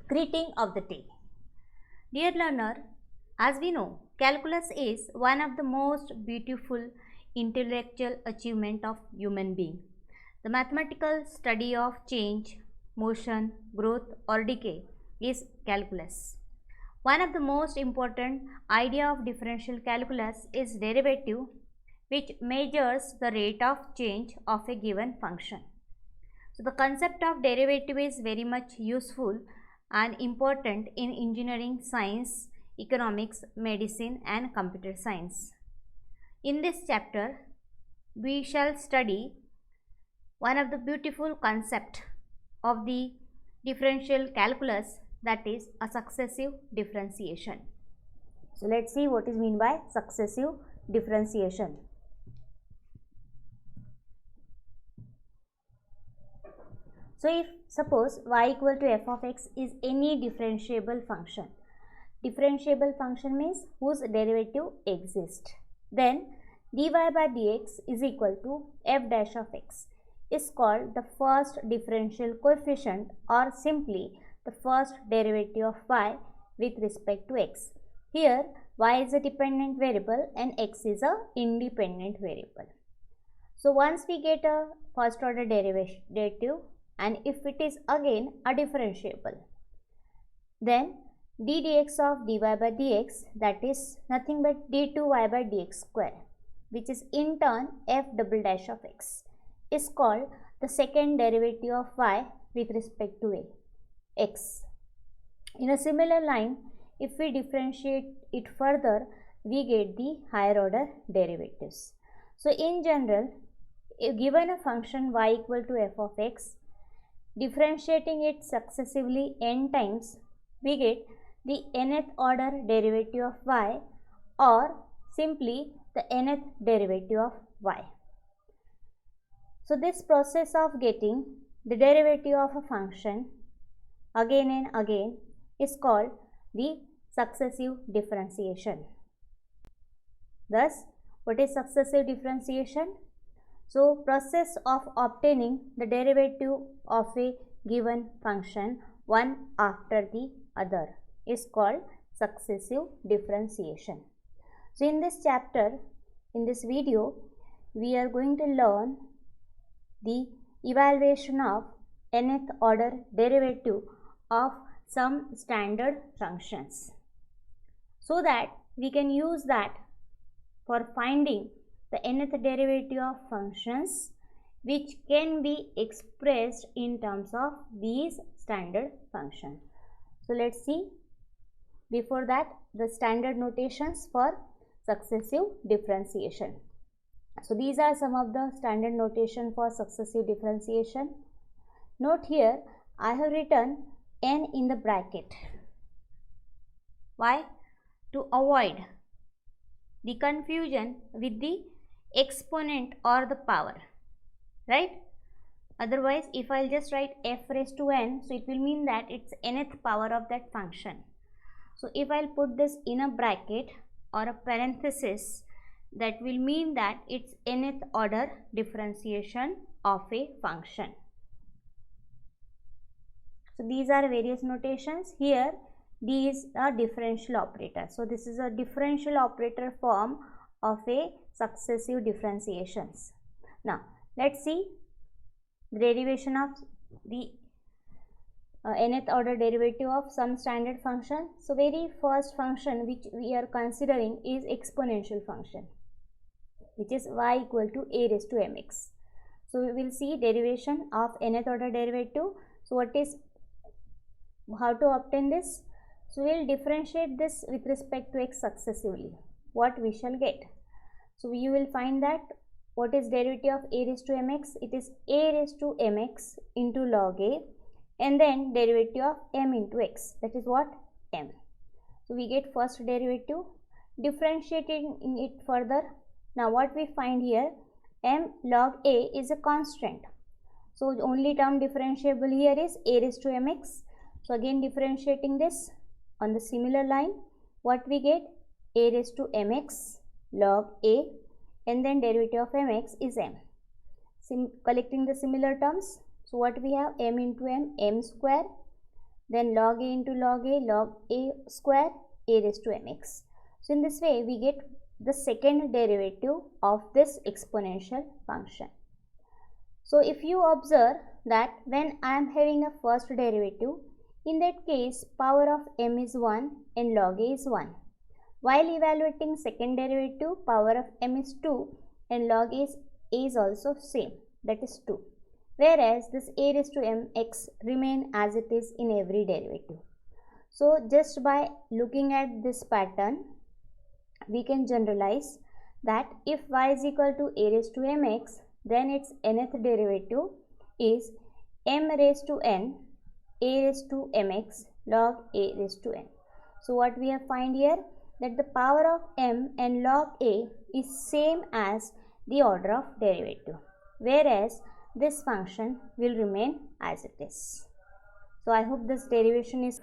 Greeting of the day. Dear learner, as we know, calculus is one of the most beautiful intellectual achievement of human being. The mathematical study of change, motion, growth or decay is calculus. One of the most important idea of differential calculus is derivative, which measures the rate of change of a given function. So the concept of derivative is very much useful and important in engineering science, economics, medicine and computer science. In this chapter, we shall study one of the beautiful concept of the differential calculus, that is a successive differentiation. So let's see what is meant by successive differentiation. So if suppose y equal to f of x is any differentiable function. Differentiable function means whose derivative exists. Then dy by dx is equal to f dash of x is called the first differential coefficient, or simply the first derivative of y with respect to x. Here y is a dependent variable and x is a independent variable. So once we get a first order derivative, and if it is again a differentiable, then d dx of dy by dx, that is nothing but d2y by dx square, which is in turn f double dash of x, is called the second derivative of y with respect to x. In a similar line, if we differentiate it further, we get the higher order derivatives. So in general, if given a function y equal to f of x, differentiating it successively n times, we get the nth order derivative of y, or simply the nth derivative of y. So this process of getting the derivative of a function again and again is called the successive differentiation. Thus, what is successive differentiation? So process of obtaining the derivative of a given function one after the other is called successive differentiation. So in this chapter, in this video, we are going to learn the evaluation of nth order derivative of some standard functions, so that we can use that for finding the nth derivative of functions which can be expressed in terms of these standard functions. So let's see before that the standard notations for successive differentiation. So these are some of the standard notation for successive differentiation. Note here I have written n in the bracket. Why? To avoid the confusion with the exponent or the power, right? Otherwise, if I'll just write f raised to n, so it will mean that it's nth power of that function. So if I'll put this in a bracket or a parenthesis, that will mean that it's nth order differentiation of a function. So these are various notations. Here D is a differential operator. So this is a differential operator form of a successive differentiations. Now let's see the derivation of the nth order derivative of some standard function. So very first function which we are considering is exponential function, which is y equal to a raised to mx. So we will see derivation of nth order derivative. So how to obtain this? So we will differentiate this with respect to x successively. What we shall get? So you will find that what is derivative of a raised to mx? It is a raised to mx into log a, and then derivative of m into x, that is what? M. So we get first derivative, differentiating it further. Now what we find here, m log a is a constant. So the only term differentiable here is a raised to mx. So again differentiating this on the similar line, what we get? A raised to mx log a, and then derivative of mx is m. Collecting the similar terms, so what we have? M into m, m square, then log a into log a square, a raised to mx. So in this way we get the second derivative of this exponential function. So if you observe that when I am having a first derivative, in that case power of m is 1 and log a is 1. While evaluating second derivative, power of m is 2 and log a is also same, that is 2. Whereas this a raised to mx remain as it is in every derivative. So just by looking at this pattern, we can generalize that if y is equal to a raised to mx, then its nth derivative is m raised to n a raised to mx log a raised to n. So what we have find here, that the power of m and log a is same as the order of derivative, whereas this function will remain as it is. So I hope this derivation is,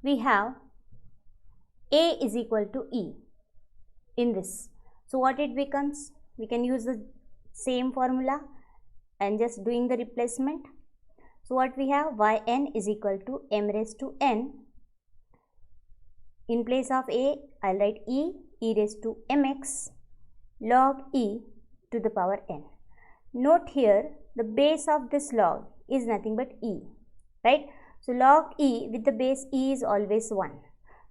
we have a is equal to e in this. So what it becomes, we can use the same formula and just doing the replacement. So what we have, yn is equal to m raised to n. In place of a, I'll write e raised to mx log e to the power n. Note here, the base of this log is nothing but e, right? So log e with the base e is always 1.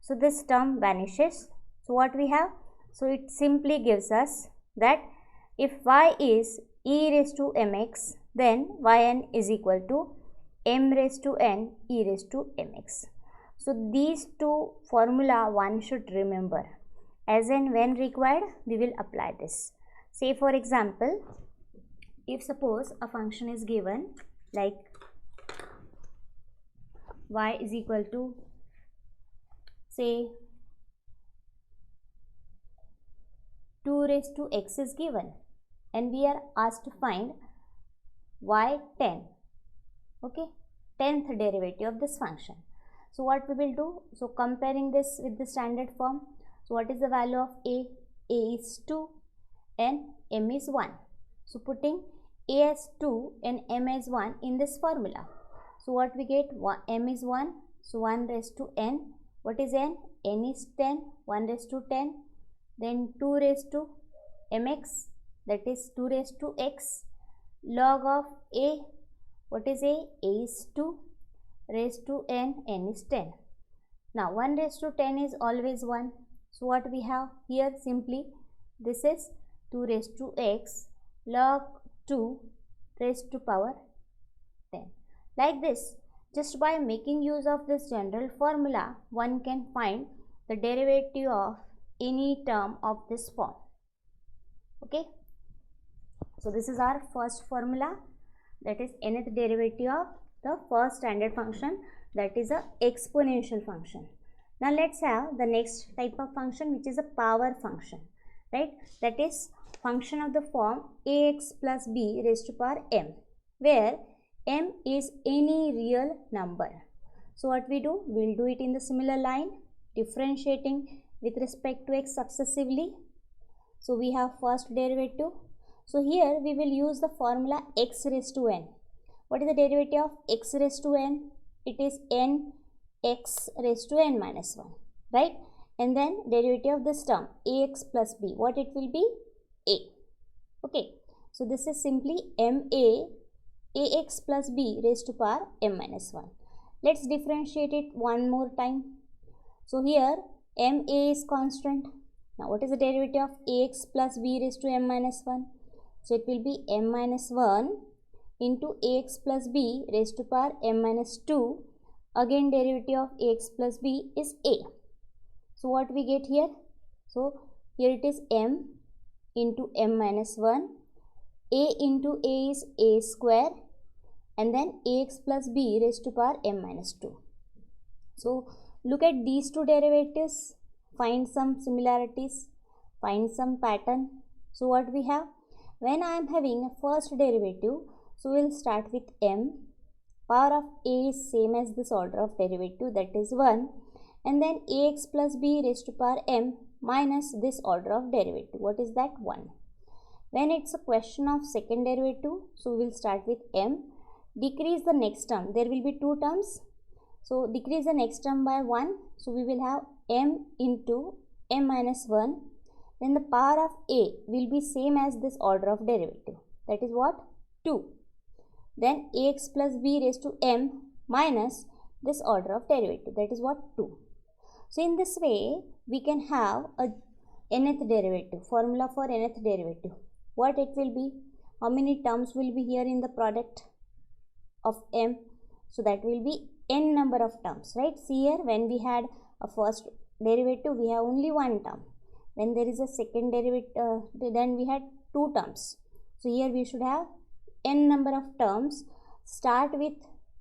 So this term vanishes. So what we have? So it simply gives us that if y is e raised to mx, then yn is equal to m raised to n e raised to mx. So these two formula one should remember. As and when required, we will apply this. Say for example, if suppose a function is given like y is equal to, say 2 raised to x is given and we are asked to find y10, okay, 10th derivative of this function. So what we will do, so comparing this with the standard form, so what is the value of a? A is 2 and m is 1. So putting a as 2 and m as 1 in this formula. So what we get, m is 1, so 1 raised to n. What is n? N is 10, 1 raised to 10. Then 2 raised to mx, that is 2 raised to x, log of a. What is a? A is 2 raised to n, n is 10. Now 1 raised to 10 is always 1. So what we have here, simply this is 2 raised to x log 2 raised to power 10. Like this, just by making use of this general formula, one can find the derivative of any term of this form. Okay. So this is our first formula, that is nth derivative of the first standard function, that is a exponential function. Now let's have the next type of function, which is a power function, right? That is function of the form ax plus b raised to power m, where m is any real number. So what we do, we will do it in the similar line, differentiating with respect to x successively. So we have first derivative. So here we will use the formula x raised to n. What is the derivative of x raised to n? It is n x raised to n minus 1, right? And then derivative of this term ax plus b, what it will be? A. Okay. So this is simply ma ax plus b raised to power m minus 1. Let's differentiate it one more time. So here ma is constant. Now what is the derivative of ax plus b raised to m minus 1? So it will be m minus 1 into ax plus b raised to power m minus 2. Again derivative of ax plus b is a. So what we get here? So here it is m into m minus 1. A into a is a square, and then ax plus b raised to power m minus 2. So look at these two derivatives, find some similarities, find some pattern. So what we have, when I am having a first derivative, so we will start with m, power of a is same as this order of derivative, that is 1, and then ax plus b raised to power m minus this order of derivative, what is that? 1. When it's a question of second derivative, so we will start with m, decrease the next term, there will be two terms, So decrease the next term by 1. So we will have m into m minus 1. Then the power of a will be same as this order of derivative. That is what? 2. Then ax plus b raised to m minus this order of derivative. That is what? 2. So in this way, we can have a nth derivative, formula for nth derivative. What it will be? How many terms will be here in the product of m? So that will be n number of terms, right? See here, when we had a first derivative, we have only one term. When there is a second derivative, then we had two terms. So here we should have n number of terms. Start with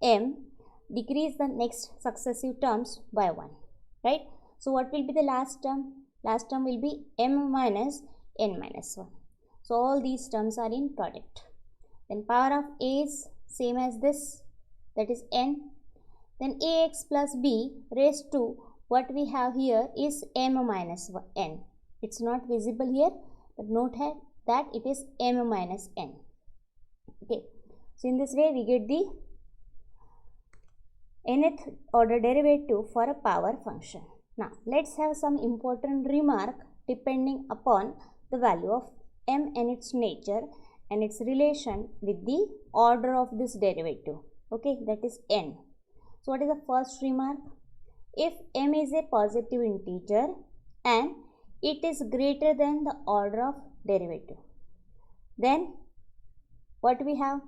m, decrease the next successive terms by 1, right? So what will be the last term? Last term will be m minus n minus 1. So all these terms are in product. Then power of a is same as this, that is n. Then ax plus b raised to what we have here is m minus n. It's not visible here, but note here that it is m minus n. Okay. So in this way we get the nth order derivative for a power function. Now let's have some important remark depending upon the value of m and its nature and its relation with the order of this derivative. Okay, that is n. So what is the first remark? If m is a positive integer and it is greater than the order of derivative, then what we have?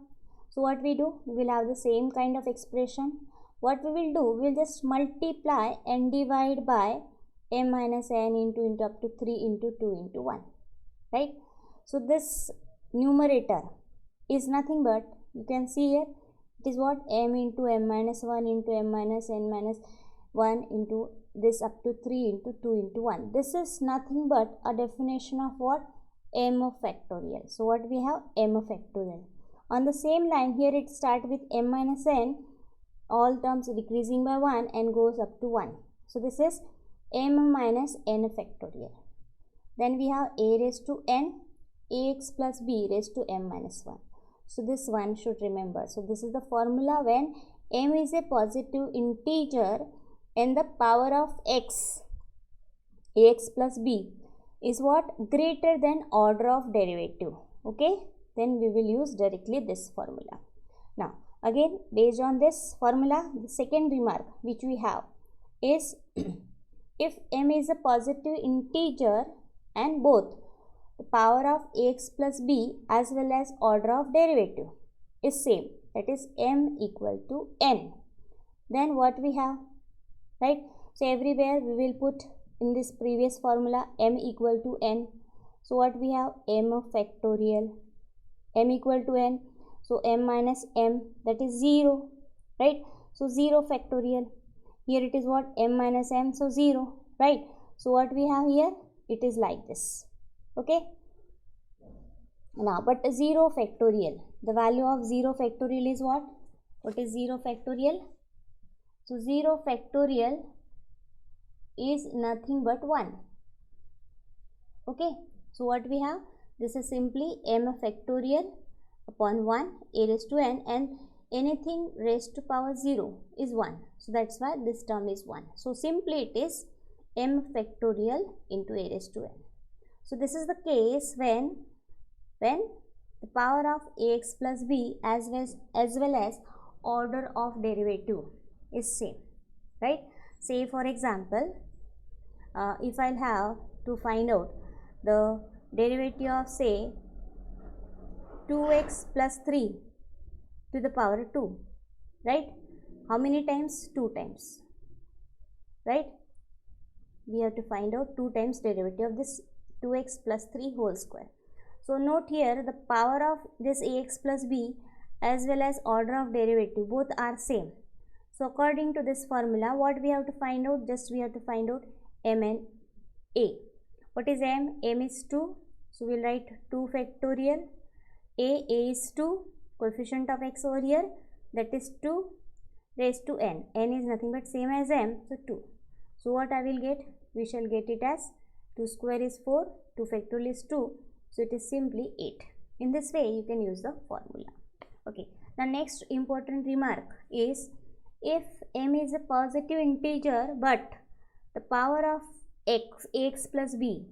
So what we do? We will have the same kind of expression. What we will do? We will just multiply and divide by m minus n into up to 3 into 2 into 1, right? So this numerator is nothing but, you can see here, it is what? M into m minus 1 into m minus n minus 1 into this up to 3 into 2 into 1. This is nothing but a definition of what? M factorial. So what we have? M factorial. On the same line, here it starts with m minus n, all terms decreasing by 1 and goes up to 1. So this is m minus n factorial. Then we have a raised to n, ax plus b raised to m minus 1. So this one should remember. So this is the formula when m is a positive integer and the power of x, ax plus b, is what? Greater than order of derivative. Okay, then we will use directly this formula. Now again, based on this formula, the second remark which we have is if m is a positive integer and both the power of ax plus b as well as order of derivative is same, that is m equal to n, then what we have, right? So everywhere we will put in this previous formula m equal to n. So what we have? M factorial, m equal to n. So m minus m, that is 0, right? So 0 factorial. Here it is what? M minus m, so 0, right? So what we have here? It is like this. Okay. Now, but 0 factorial, the value of 0 factorial is what? What is 0 factorial? So 0 factorial is nothing but 1. Okay. So what we have? This is simply m factorial upon 1 a raised to n, and anything raised to power 0 is 1. So that's why this term is 1. So simply it is m factorial into a raised to n. So this is the case when the power of ax plus b as well as order of derivative is same, right? Say for example, if I'll have to find out the derivative of say 2x plus 3 to the power 2, right? How many times? 2 times, right? We have to find out 2 times derivative of this 2x plus 3 whole square. So note here the power of this ax plus b as well as order of derivative both are same. So according to this formula, what we have to find out? Just we have to find out m and a. What is m? M is 2. So we'll write 2 factorial. A is 2. Coefficient of x over here, that is 2 raised to n. N is nothing but same as m, so 2. So what I will get? We shall get it as 2 square is 4, 2 factorial is 2. So it is simply 8. In this way you can use the formula. Okay. The next important remark is if m is a positive integer but the power of ax plus b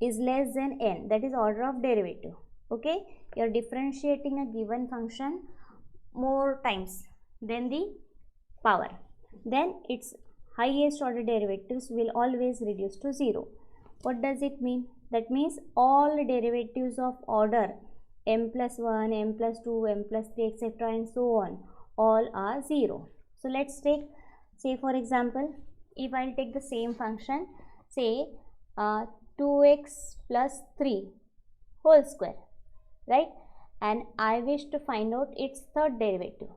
is less than n, that is order of derivative. Okay, you are differentiating a given function more times than the power, then its highest order derivatives will always reduce to 0. What does it mean? That means all derivatives of order m plus 1, m plus 2, m plus 3, etc. and so on, all are 0. So let's take, say for example, if I'll take the same function, say 2x plus 3 whole square, right? And I wish to find out its third derivative.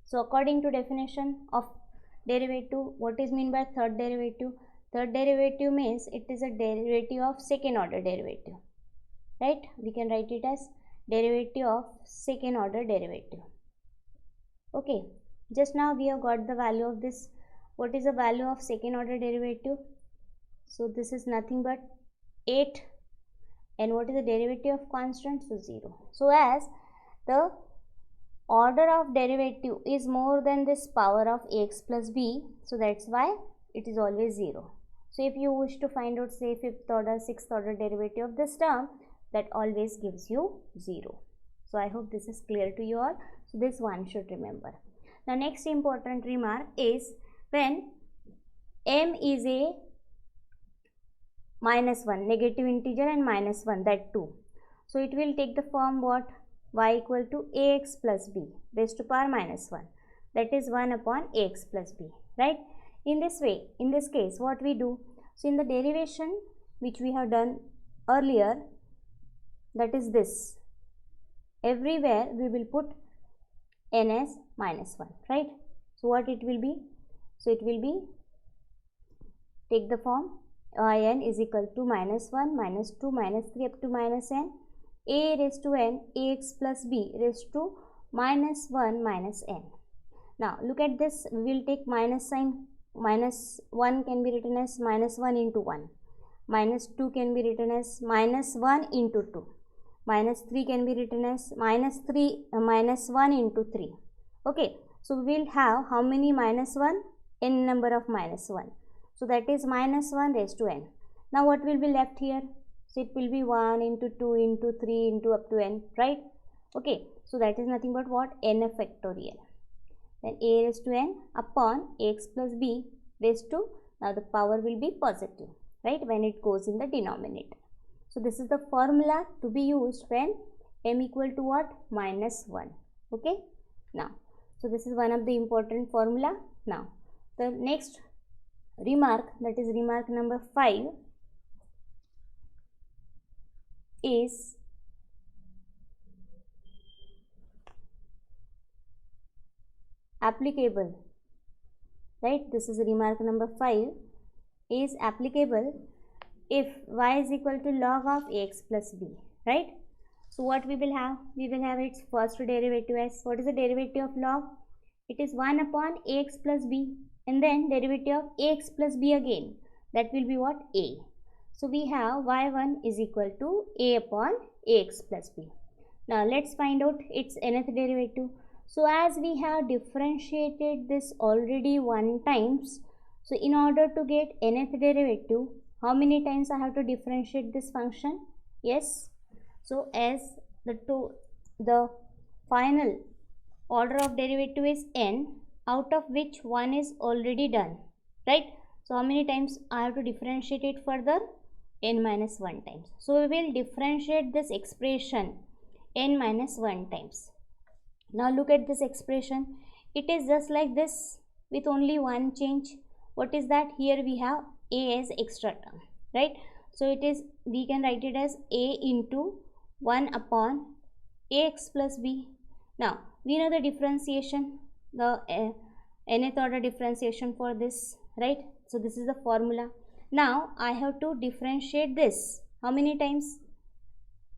So according to definition of derivative, what is meant by third derivative? Third derivative means it is a derivative of second order derivative, right? We can write it as derivative of second order derivative. Okay, just now we have got the value of this. What is the value of second order derivative? So this is nothing but 8. And what is the derivative of constant? So 0. So as the order of derivative is more than this power of ax plus b, so that's why it is always 0. So if you wish to find out, say, 5th order, 6th order derivative of this term, that always gives you 0. So I hope this is clear to you all. So this one should remember. The next important remark is when m is a minus 1, negative integer and minus 1, that too. So it will take the form what? Y equal to ax plus b raised to power minus 1. That is 1 upon ax plus b, right? In this way, in this case, what we do? So in the derivation which we have done earlier, that is this. Everywhere we will put n as minus 1, right? So what it will be? So it will be, take the form in is equal to minus 1, minus 2, minus 3 up to minus n, a raised to n, ax plus b raised to minus 1 minus n. Now look at this, we will take minus sign. Minus 1 can be written as minus 1 into 1. Minus 2 can be written as minus 1 into 2. Minus 3 can be written as minus 1 into 3. Okay, so we will have how many minus 1? N number of minus 1. So that is minus 1 raised to n. Now what will be left here? So it will be 1 into 2 into 3 into up to n, right? Okay, so that is nothing but what? N factorial. Then a raised to n upon ax plus b raised to, now the power will be positive, right, when it goes in the denominator. So this is the formula to be used when m equal to what? Minus 1. Okay, now, so this is one of the important formula. Now, the next remark, that is remark number 5, is applicable, right? This is remark number 5, is applicable if y is equal to log of ax plus b, right? So what we will have? We will have its first derivative as, what is the derivative of log? It is 1 upon ax plus b, and then derivative of ax plus b again, that will be what? A. So we have y1 is equal to a upon ax plus b. Now let's find out its nth derivative. So as we have differentiated this already 1 times, so in order to get nth derivative, how many times I have to differentiate this function? Yes. So as the final order of derivative is n, out of which 1 is already done, right? So how many times I have to differentiate it further? N minus 1 times. So we will differentiate this expression n minus 1 times. Now look at this expression. It is just like this with only one change. What is that? Here we have a as extra term, right? So it is, we can write it as a into 1 upon ax plus b. Now we know the differentiation, the nth order differentiation for this, right? So this is the formula. Now I have to differentiate this how many times?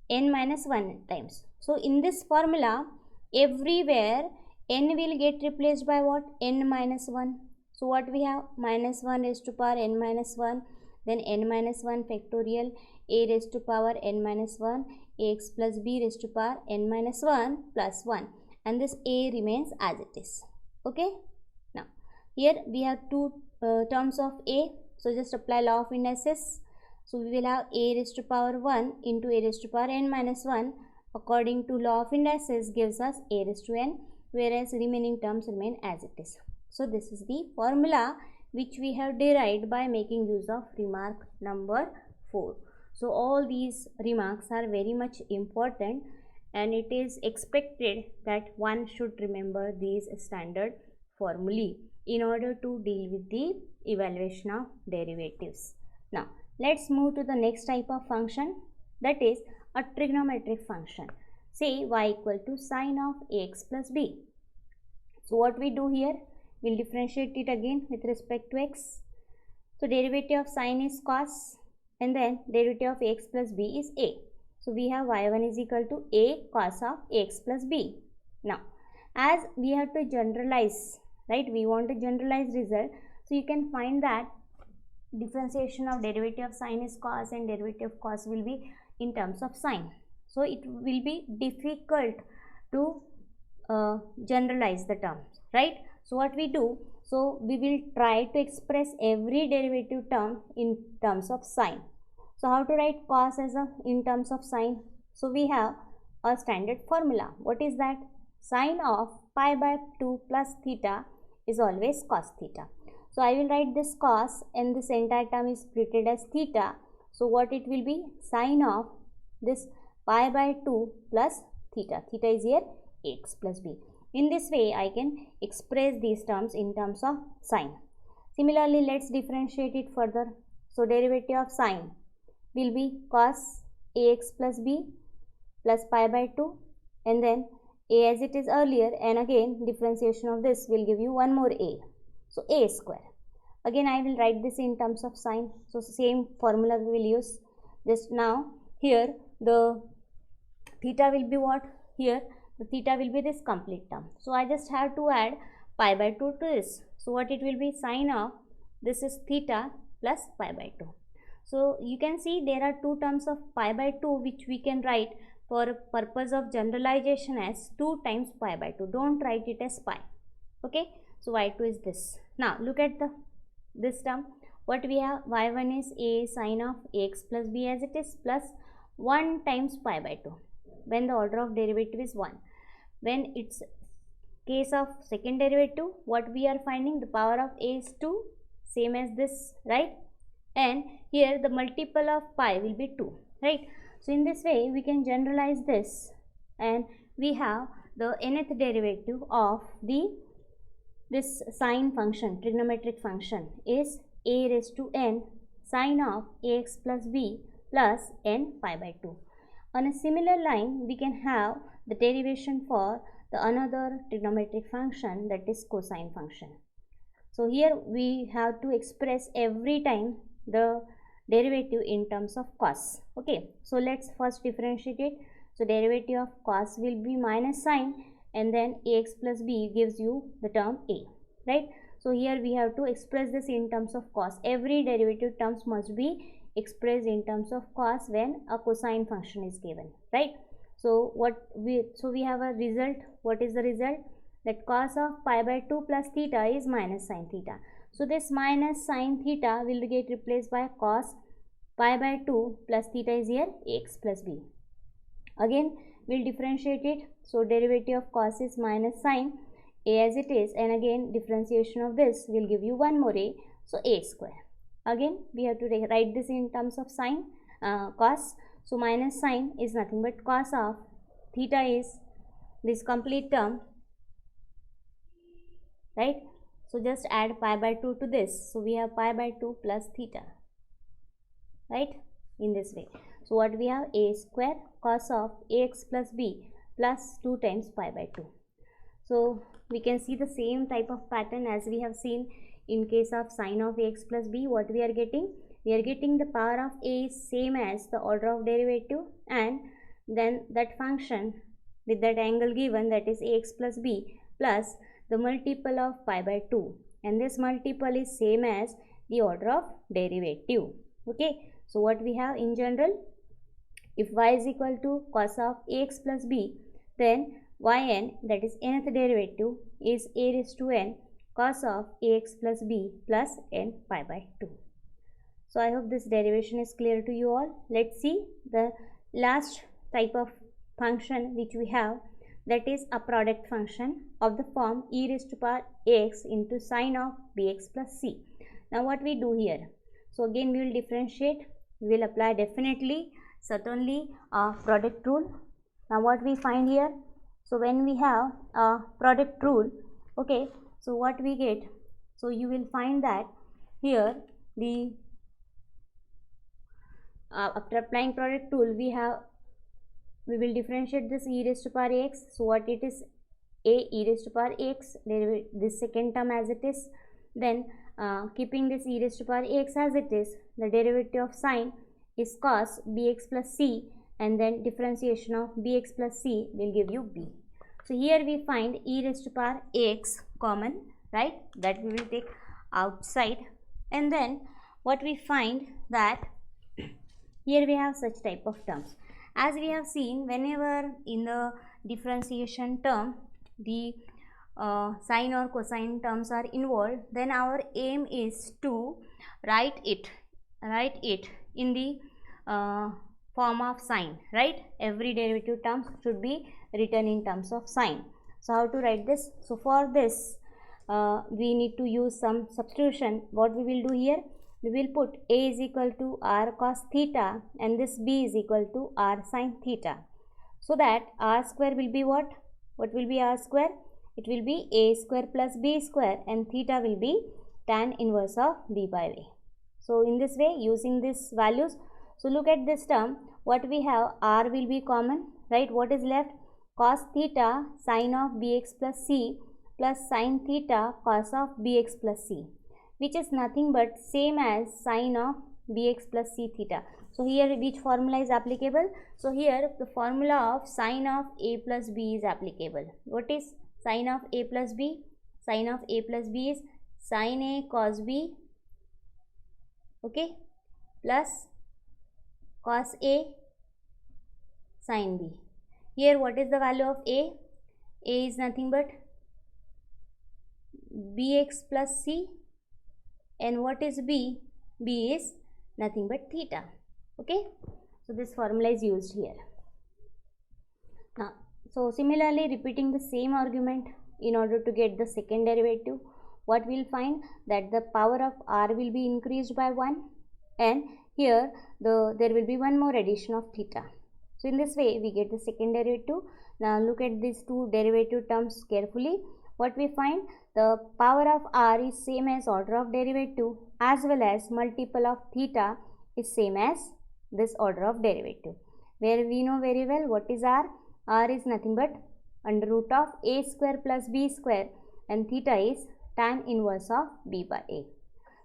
N minus 1 times. So in this formula, everywhere n will get replaced by what? N minus 1. So what we have? Minus 1 raised to power n minus 1, then n minus 1 factorial, a raised to power n minus 1, ax plus b raised to power n minus 1 plus 1, and this a remains as it is, Okay, now here we have two terms of a, so just apply law of indices. So we will have a raised to power 1 into a raised to power n minus 1 according to law of indices gives us a raised to n, whereas remaining terms remain as it is. So this is the formula which we have derived by making use of remark number 4. So all these remarks are very much important, and it is expected that one should remember these standard formulae in order to deal with the evaluation of derivatives. Now let's move to the next type of function, that is a trigonometric function. Say y equal to sine of ax plus b. So what we do here, we'll differentiate it again with respect to x. So derivative of sine is cos, and then derivative of ax plus b is a. So we have y1 is equal to a cos of ax plus b. Now as we have to generalize, right, we want to generalize result, so you can find that differentiation of derivative of sine is cos and derivative of cos will be in terms of sine. So it will be difficult to generalize the terms, right? So what we do, so we will try to express every derivative term in terms of sine. So how to write cos as a in terms of sine? So we have a standard formula. What is that? Sine of pi by 2 plus theta is always cos theta. So I will write this cos and this entire term is treated as theta. So what it will be? Sine of this pi by 2 plus theta. Theta is here x plus b. In this way I can express these terms in terms of sine. Similarly, let's differentiate it further. So derivative of sine will be cos ax plus b plus pi by 2, and then a as it is earlier, and again differentiation of this will give you one more a. So a square. Again I will write this in terms of sine. So same formula we will use. Just now here the theta will be what? Here the theta will be this complete term. So I just have to add pi by 2 to this. So what it will be? Sine of this is theta plus pi by 2. So you can see there are two terms of pi by 2 which we can write for purpose of generalization as 2 times pi by 2. Don't write it as pi. Okay. So y2 is this. Now look at this term. What we have? y1 is a sine of ax plus b as it is plus 1 times pi by 2 when the order of derivative is 1. When it's case of second derivative, what we are finding? The power of a is 2, same as this, right? And here the multiple of pi will be 2, right? So in this way we can generalize this, and we have the nth derivative of this sine function, trigonometric function, is a raised to n sine of ax plus b plus n pi by 2. On a similar line we can have the derivation for the another trigonometric function, that is cosine function. So here we have to express every time the derivative in terms of cos. Okay, so let's first differentiate it. So derivative of cos will be minus sine, and then ax plus b gives you the term a, right? So here we have to express this in terms of cos. Every derivative terms must be expressed in terms of cos when a cosine function is given, right? So we have a result. What is the result? That cos of pi by 2 plus theta is minus sine theta. So this minus sine theta will get replaced by cos pi by 2 plus theta is here x plus b. Again we'll differentiate it. So derivative of cos is minus sine a as it is, and again differentiation of this will give you one more a, so a square. Again we have to write this in terms of sine cos. So minus sine is nothing but cos of theta is this complete term, right? So just add pi by 2 to this. So we have pi by 2 plus theta, right? In this way. So what we have? A square cos of ax plus b plus 2 times pi by 2. So we can see the same type of pattern as we have seen in case of sine of ax plus b. What we are getting? We are getting the power of a is same as the order of derivative, and then that function with that angle given, that is ax plus b plus the multiple of pi by 2, and this multiple is same as the order of derivative. Okay, so what we have in general, if y is equal to cos of ax plus b, then yn, that is nth derivative, is a raised to n cos of ax plus b plus n pi by 2. So I hope this derivation is clear to you all. Let's see the last type of function which we have, that is a product function of the form e raised to power ax into sine of bx plus c. Now what we do here? So again we will differentiate, we will apply definitely, certainly a product rule. Now what we find here? So when we have a product rule, okay, so what we get? So you will find that here the after applying product rule, we will differentiate this e raised to power ax. So what it is? A e raised to power ax, this second term as it is. Then keeping this e raised to power ax as it is, the derivative of sine is cos bx plus c, and then differentiation of bx plus c will give you b. So here we find e raised to power ax common, right? That we will take outside, and then what we find that here we have such type of terms. As we have seen, whenever in the differentiation term the sine or cosine terms are involved, then our aim is to write it in the form of sine, right? Every derivative terms should be written in terms of sine. So how to write this? So for this we need to use some substitution. What we will do here? We will put a is equal to r cos theta and this b is equal to r sin theta, so that r square will be what? What will be r square? It will be a square plus b square, and theta will be tan inverse of b by a. So in this way, using these values, so look at this term, what we have, r will be common, right? What is left? Cos theta sin of bx plus c plus sin theta cos of bx plus c, which is nothing but same as sine of bx plus c theta. So here which formula is applicable? So here the formula of sine of a plus b is applicable. What is sine of a plus b? Sine of a plus b is sine a cos b, okay, plus cos a sin b. Here what is the value of a? A is nothing but bx plus c, and what is b? B is nothing but theta, okay. So this formula is used here. Now so similarly, repeating the same argument in order to get the second derivative, what we will find? That the power of r will be increased by 1, and here there will be one more addition of theta. So in this way we get the second derivative. Now look at these two derivative terms carefully. What we find? The power of r is same as order of derivative, as well as multiple of theta is same as this order of derivative, where we know very well what is r. R is nothing but under root of a square plus b square, and theta is tan inverse of b by a.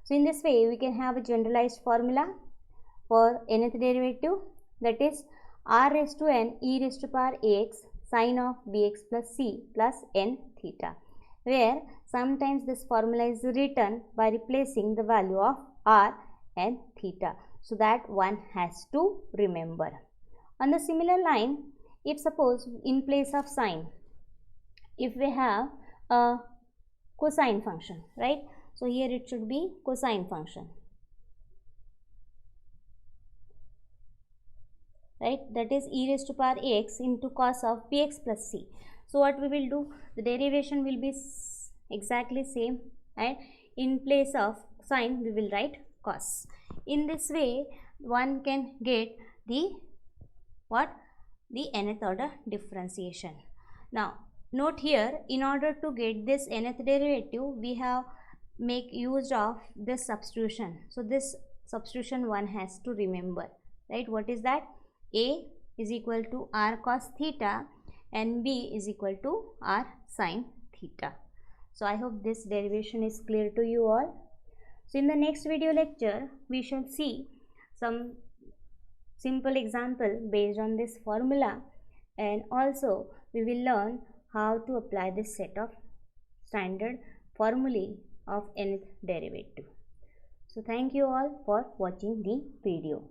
So in this way we can have a generalized formula for nth derivative, that is r raised to n e raised to power ax sine of bx plus c plus n theta, where sometimes this formula is written by replacing the value of r and theta, so that one has to remember. On the similar line, if suppose in place of sine, if we have a cosine function, right? So here it should be cosine function, right? That is e raised to power ax into cos of bx plus c. So what we will do? The derivation will be exactly same, and in place of sine we will write cos. In this way one can get the what? The nth order differentiation. Now note here, in order to get this nth derivative, we have make use of this substitution. So this substitution one has to remember, right? What is that? A is equal to r cos theta and b is equal to r sin theta. So I hope this derivation is clear to you all. So in the next video lecture we shall see some simple example based on this formula, and also we will learn how to apply this set of standard formulae of nth derivative. So thank you all for watching the video.